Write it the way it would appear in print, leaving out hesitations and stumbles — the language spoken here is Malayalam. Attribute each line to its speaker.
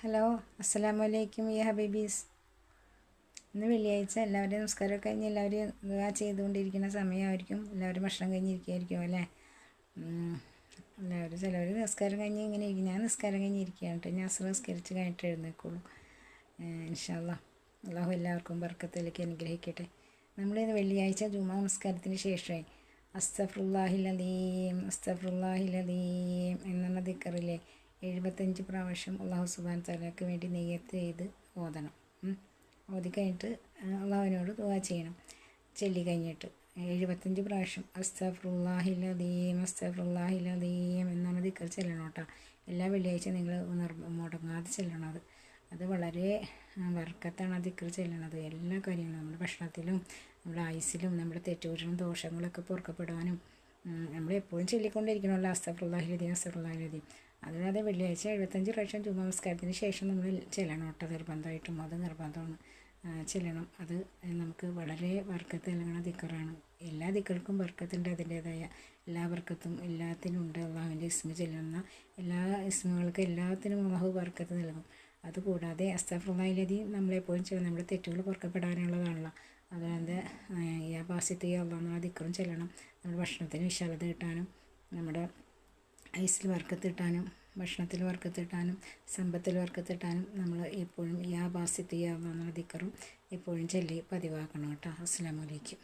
Speaker 1: ഹലോ, അസ്സലാമു അലൈക്കും യാ ഹബീബീസ്. ഇന്ന് വെള്ളിയാഴ്ച, എല്ലാവരും നമസ്കാരമൊക്കെ കഴിഞ്ഞ് എല്ലാവരും ദുആ ചെയ്തുകൊണ്ടിരിക്കുന്ന സമയമായിരിക്കും. എല്ലാവരും ഭക്ഷണം കഴിഞ്ഞിരിക്കുകയായിരിക്കും അല്ലേ? എല്ലാവരും ചിലവർ നിസ്കാരം കഴിഞ്ഞ് ഇങ്ങനെ ഇരിക്കും. ഞാൻ നിസ്കാരം കഴിഞ്ഞിരിക്കുകയാണ് കേട്ടോ. ഞാൻ അസ്ർ നിസ്കരിച്ച് കഴിഞ്ഞിട്ട് എഴുന്നേൽക്കുള്ളൂ. ഇൻഷാ അല്ലാഹ് അള്ളാഹു എല്ലാവർക്കും ബർക്കത്തിലേക്ക് അനുഗ്രഹിക്കട്ടെ. നമ്മളിന്ന് വെള്ളിയാഴ്ച ജുമാ നമസ്കാരത്തിന് ശേഷമായി അസ്തഗ്ഫിറുല്ലാഹിൽ അദീം അസ്തഗ്ഫിറുല്ലാഹിൽ അദീം എന്ന ദിക്റിലെ 75 പ്രാവശ്യം അള്ളാഹു സുബ്ഹാനഹു തആലയ്ക്ക് വേണ്ടി നിയ്യത്ത് ചെയ്ത് ഓതണം. ഓതി കഴിഞ്ഞിട്ട് അള്ളാഹുവിനോട് ദുആ ചെയ്യണം. ചൊല്ലി കഴിഞ്ഞിട്ട് 75 പ്രാവശ്യം അസ്തഗ്ഫിറുല്ലാഹിൽ അദീം അസ്തഗ്ഫിറുല്ലാഹിൽ അദീം എന്നാണ് ദിക്ർ ചെല്ലണം കേട്ടോ. എല്ലാ വെള്ളിയാഴ്ച നിങ്ങൾ മുടങ്ങാതെ ചെല്ലണം. അത് വളരെ ബർക്കത്താണ് ആ ദിക്ർ ചെല്ലണത്. എല്ലാ കാര്യങ്ങളും നമ്മുടെ ഭക്ഷണത്തിലും നമ്മുടെ ആയുസ്സിലും നമ്മുടെ തെറ്റുകുറ്റങ്ങളും ദോഷങ്ങളൊക്കെ പൊറുക്കപ്പെടാനും നമ്മളെപ്പോഴും ചൊല്ലിക്കൊണ്ടിരിക്കണമല്ലോ അസ്തഗ്ഫിറുല്ലാഹിൽ അദീം അസ്തഗ്ഫിറുല്ലാഹിൽ അദീം. അതുകൂടാതെ വെള്ളിയാഴ്ച 75 പ്രാവശ്യം ജുമാ നമസ്കാരത്തിന് ശേഷം നമ്മൾ ചെല്ലണം കേട്ടോ. നിർബന്ധമായിട്ടും അത് നിർബന്ധമാണ് ചെല്ലണം. അത് നമുക്ക് വളരെ ബർക്കത്ത് നൽകണ ദിക്റാണ്. എല്ലാ ദിക്കർക്കും ബർക്കത്തിൻ്റെ അതിൻ്റേതായ എല്ലാ ബർക്കത്തും എല്ലാത്തിനും ഉണ്ട്. അള്ളാഹുവിൻ്റെ ഇസ്മ ചെല്ലുന്ന എല്ലാ ഇസ്മുകൾക്ക് എല്ലാത്തിനും അള്ളാഹു ബർക്കത്ത് നൽകും. അതുകൂടാതെ അസ്തഗ്ഫിറുല്ലാഹിൽ അദീം നമ്മളെപ്പോഴും ചെല്ലണം. നമ്മുടെ തെറ്റുകൾ പൊറുക്കപ്പെടാനുള്ളതാണല്ലോ. അതുകൊണ്ട് യാ ബാസിത്ത് യാ അല്ലാഹ് എന്ന ദിക്റും ചെല്ലണം. നമ്മുടെ ഭക്ഷണത്തിന് വിശാലത കിട്ടാനും നമ്മുടെ ഐസിൽ ബർക്കത്ത് കിട്ടാനും ഭക്ഷണത്തിൽ ബർക്കത്ത് കിട്ടാനും സമ്പത്തിൽ ബർക്കത്ത് കിട്ടാനും നമ്മൾ എപ്പോഴും യാ ബാസിത്ത് യാ അല്ലാഹ് എന്ന ദിക്റും എപ്പോഴും ചൊല്ലി പതിവാക്കണം കേട്ടോ. അസ്സലാമു അലൈക്കും.